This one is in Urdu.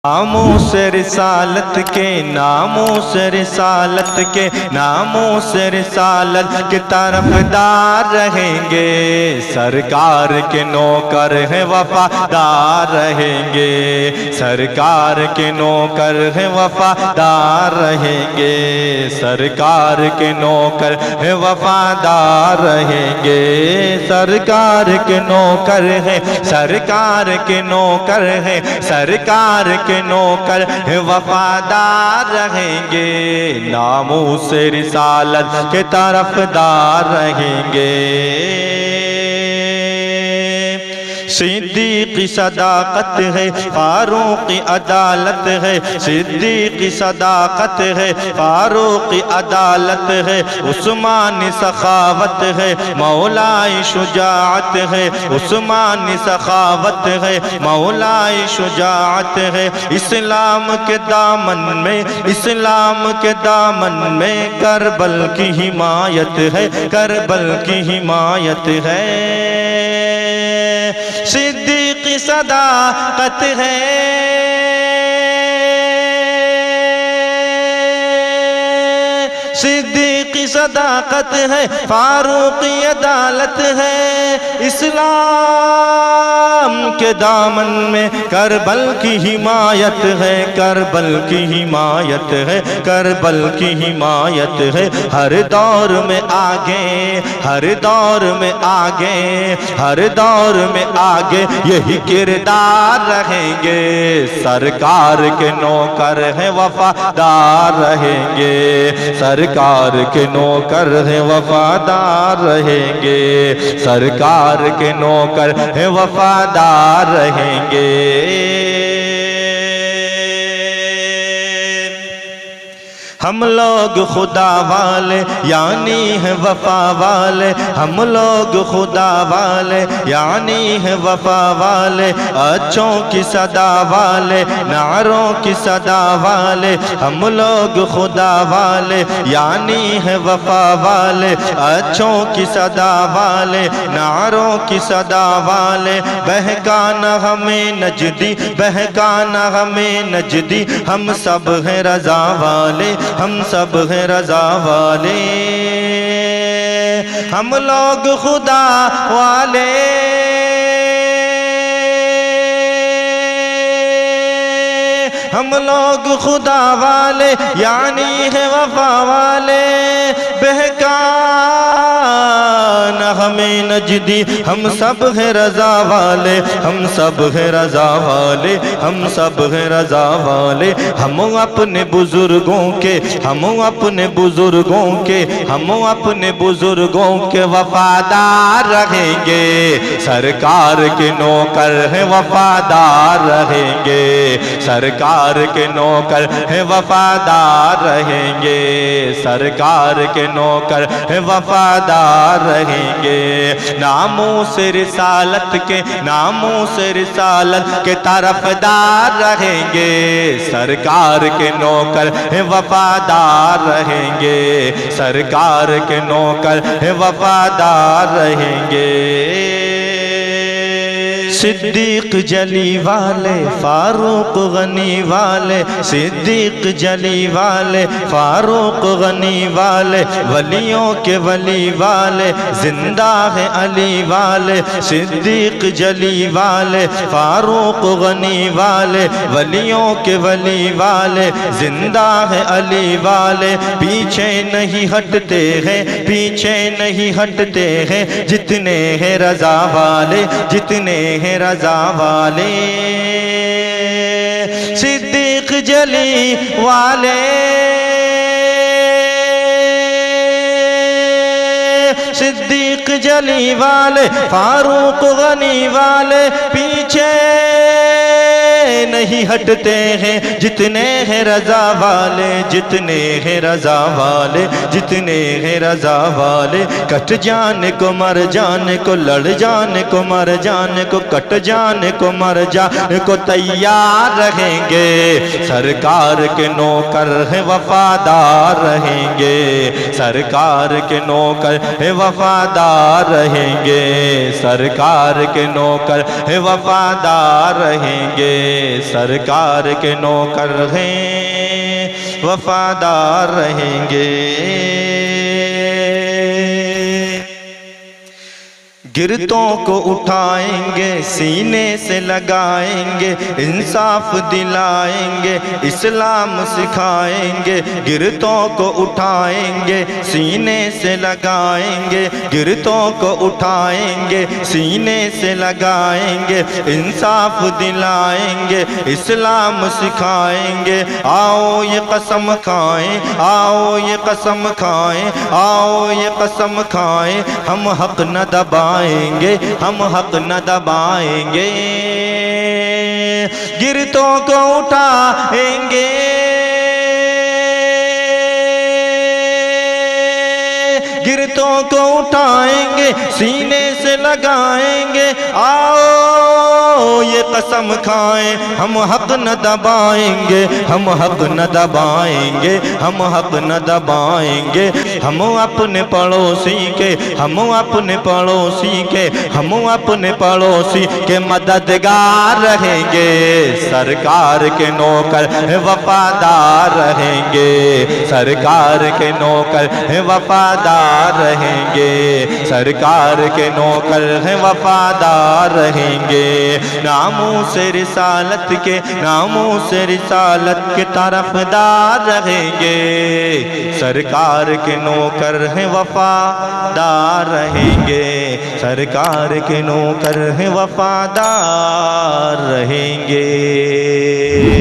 ناموس رسالت کے ناموس رسالت کے ناموس رسالت کے طرفدار رہیں گے، سرکار کے نوکر ہیں وفادار رہیں گے، سرکار کے نوکر ہیں وفادار رہیں گے، سرکار کے نوکر ہیں وفادار رہیں گے، سرکار کے نوکر ہیں، سرکار کے نوکر ہیں، سرکار کے نوکر وفادار رہیں گے، ناموس رسالت کے طرفدار رہیں گے۔ صدیق صداقت ہے، فاروق عدالت ہے، صدیق صداقت ہے، فاروق عدالت ہے، عثمان سخاوت ہے، مولا شجاعت ہے، عثمان سخاوت ہے، مولا شجاعت ہے، اسلام کے دامن میں، اسلام کے دامن میں کربل کی حمایت ہے، کربل کی حمایت ہے، صدیق صداقت ہے، صدیق صداقت ہے، فاروق عدالت ہے، اسلام کے دامن میں کربل کی حمایت ہے، کربل کی حمایت ہے، کربل کی حمایت ہے، ہر دور میں آگے، ہر دور میں آگے، ہر دور میں آگے یہی کردار رہیں گے، سرکار کے نوکر ہیں وفادار رہیں گے، سرکار کے نوکر ہیں وفادار رہیں گے، سرکار کے نوکر ہیں وفادار رہیں گے۔ ہم لوگ خدا والے یعنی ہیں وفا والے، ہم لوگ خدا والے یعنی ہیں وفا والے، اچھوں کی صدا والے، نعروں کی صدا والے، ہم لوگ خدا والے یعنی ہیں وفا والے، اچھوں کی صدا والے، نعروں کی صدا والے، بہکانا ہمیں نجدی، بہکانا ہمیں نجدی، ہم سب ہیں رضا والے، ہم سب ہیں رضا والے، ہم لوگ خدا والے، ہم لوگ خدا والے یعنی ہے وفا والے، بہکانا ہمیں نجدی، ہم سب ہیں رضا والے، ہم سب ہیں رضا والے، ہم سب ہیں رضا والے، ہم اپنے بزرگوں کے، ہم اپنے بزرگوں کے، ہم اپنے بزرگوں کے وفادار رہیں گے، سرکار کے نوکر ہیں وفادار رہیں گے، سرکار کے نوکر ہیں وفادار رہیں گے، سرکار کے نوکر ہیں وفادار رہیں گے، ناموس رسالت کے، ناموس رسالت کے طرفدار رہیں گے، سرکار کے نوکر ہیں وفادار رہیں گے، سرکار کے نوکر ہیں وفادار رہیں گے۔ صدیق جلی والے، فاروق غنی والے، صدیق جلی والے، فاروق غنی والے، ولیوں کے ولی والے، زندہ ہے علی والے، صدیق جلی والے، فاروق غنی والے، ولیوں کے ولی والے، زندہ ہے علی والے، پیچھے نہیں ہٹتے ہیں، پیچھے نہیں ہٹتے ہیں، جتنے ہیں رضا والے، جتنے ہیں رضا والے، صدیق جلی والے، صدیق جلی والے، فاروق غنی والے، پیچھے نہیں ہٹتے ہیں، جتنے ہیں رضا والے، جتنے ہیں رضا والے، جتنے ہیں رضا والے، کٹ جانے کو مر جانے کو، لڑ جانے کو مر جانے کو، کٹ جانے کو مر جانے کو تیار رہیں گے، سرکار کے نوکر ہیں وفادار رہیں گے، سرکار کے نوکر ہیں وفادار رہیں گے، سرکار کے نوکر ہیں وفادار رہیں گے۔ سرکار کے نوکر ہیں وفادار رہیں گے۔ گرتوں کو اٹھائیں گے سینے سے لگائیں گے، انصاف دلائیں گے، اسلام سکھائیں گے۔ گرتوں کو اٹھائیں گے سینے سے لگائیں گے، گرتوں کو اٹھائیں گے سینے سے لگائیں گے، انصاف دلائیں گے، اسلام سکھائیں گے۔ آؤ یہ قسم کھائیں، آؤ یہ قسم کھائیں، آؤ یہ قسم کھائیں، ہم حق نہ دبائیں گے، ہم حق نہ دبائیں گے۔ گرتوں کو اٹھائیں گے، گرتوں کو اٹھائیں گے سینے سے لگائیں گے۔ آؤ یہ قسم کھائیں، ہم حق نہ دبائیں گے، ہم حق نہ دبائیں گے، ہم حق نہ دبائیں گے۔ ہم اپنے پڑوسی کے، ہم اپنے پڑوسی کے، ہم اپنے پڑوسی کے مددگار رہیں گے۔ سرکار کے نوکر وفادار رہیں گے، سرکار کے نوکر وفادار رہیں گے، سرکار کے نوکر وفادار رہیں گے۔ ناموس رسالت کے، ناموس رسالت کے طرفدار رہیں گے، سرکار کے نوکر ہیں وفادار رہیں گے، سرکار کے نوکر ہیں وفادار رہیں گے۔